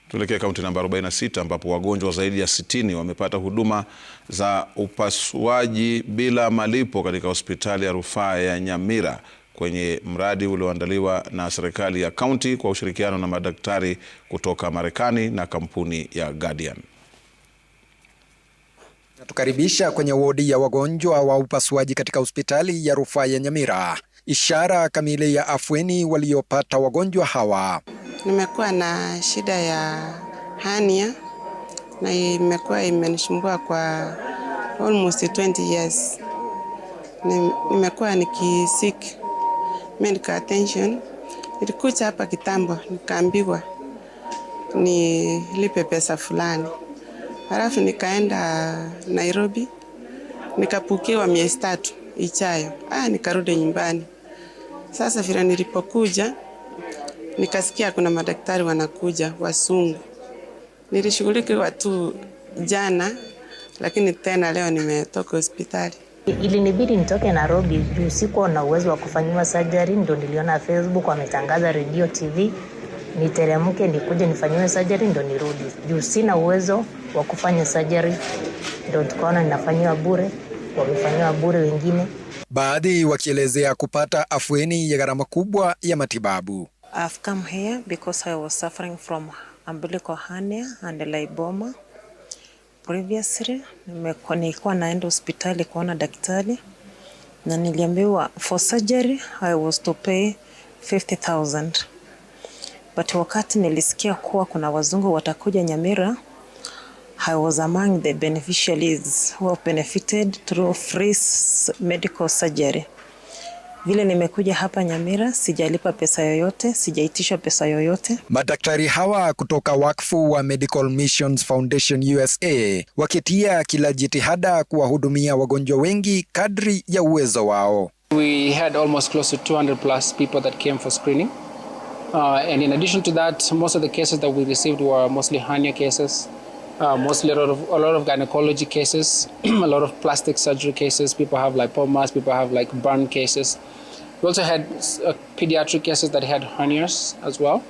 Tuelekea kaunti namba 46 ambapo wagonjwa zaidi ya 60 wamepata huduma za upasuaji bila malipo katika hospitali ya rufaa ya Nyamira kwenye mradi ulioandaliwa na serikali ya kaunti kwa ushirikiano na madaktari kutoka Marekani na kampuni ya Guardian. Natukaribisha kwenye wodi ya wagonjwa wa upasuaji katika hospitali ya rufaa ya Nyamira. Ishara kamili ya afueni waliopata wagonjwa hawa. Nimekuwa na shida ya hernia na imekuwa imenisumbua kwa almost 20 years. Nimekuwa nikisik medical attention. Nilikuja hapa kitambo nikaambiwa nilipe pesa fulani. Halafu nikaenda Nairobi nikapukiwa miezi 3 ijayo. Nikarudi nyumbani. Sasa vile nilipokuja nikasikia kuna madaktari wanakuja wasungu. Nilishughulikiwa tu jana, lakini tena leo nimetoka hospitali. Ilinibidi nitoke Nairobi juu sikuwa na uwezo wa kufanyiwa surgery, ndio niliona Facebook wametangaza radio TV. Niteremke nikuje nifanyiwe surgery ndio nirudi. Juu sina uwezo wa kufanya surgery, ndio tukaona ninafanyiwa bure, wamefanyiwa bure wengine. Baadhi wakielezea kupata afueni ya gharama kubwa ya matibabu. I've come here because I was suffering from umbilical hernia and lipoma. Previously, nilikuwa naenda hospitali kuona daktari na niliambiwa for surgery I was to pay 50,000. But wakati nilisikia kuwa kuna wazungu watakuja Nyamira, I was among the beneficiaries who have benefited through free medical surgery. Vile nimekuja hapa Nyamira, sijalipa pesa yoyote, sijaitishwa pesa yoyote. Madaktari hawa kutoka wakfu wa Medical Missions Foundation USA wakitia kila jitihada kuwahudumia wagonjwa wengi kadri ya uwezo wao. We had almost close to 200 plus people that came for screening. And in addition to that, most of the cases that we received were mostly hernia cases, mostly a lot of gynecology cases, a lot of plastic surgery cases. People have lipomas, people have like burn cases. We also had pediatric cases that had hernias as well,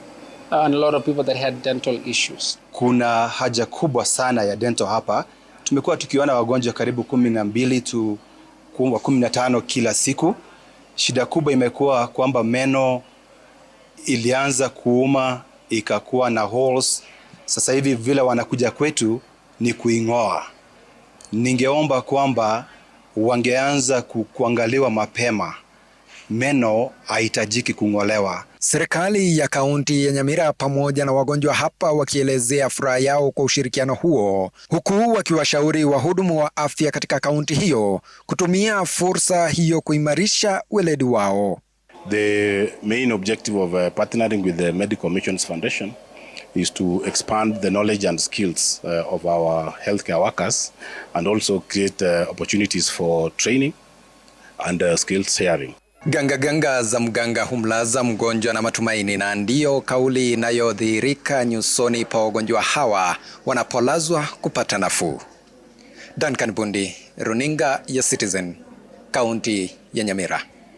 and a lot of people that had dental issues. Kuna haja kubwa sana ya dental hapa. Tumekuwa tukiona wagonjwa karibu 12 to 15 kila siku. Shida kubwa imekuwa kwamba meno ilianza kuuma, ikakuwa na holes. Sasa hivi vile wanakuja kwetu ni kuingoa. Ningeomba kwamba wangeanza kuangaliwa mapema. Meno haitajiki kungolewa. Serikali ya kaunti ya Nyamira pamoja na wagonjwa hapa wakielezea furaha yao kwa ushirikiano huo, huku wakiwashauri wahudumu wa afya katika kaunti hiyo kutumia fursa hiyo kuimarisha weledi wao. The main objective of partnering with the Medical Missions Foundation is to expand the knowledge and skills of our healthcare workers and also create opportunities for training and skills sharing. Ganga za mganga humlaza mgonjwa na matumaini, na ndiyo kauli inayodhihirika nyusoni pa wagonjwa hawa wanapolazwa kupata nafuu. Duncan Bundi, runinga ya Citizen, kaunti ya Nyamira.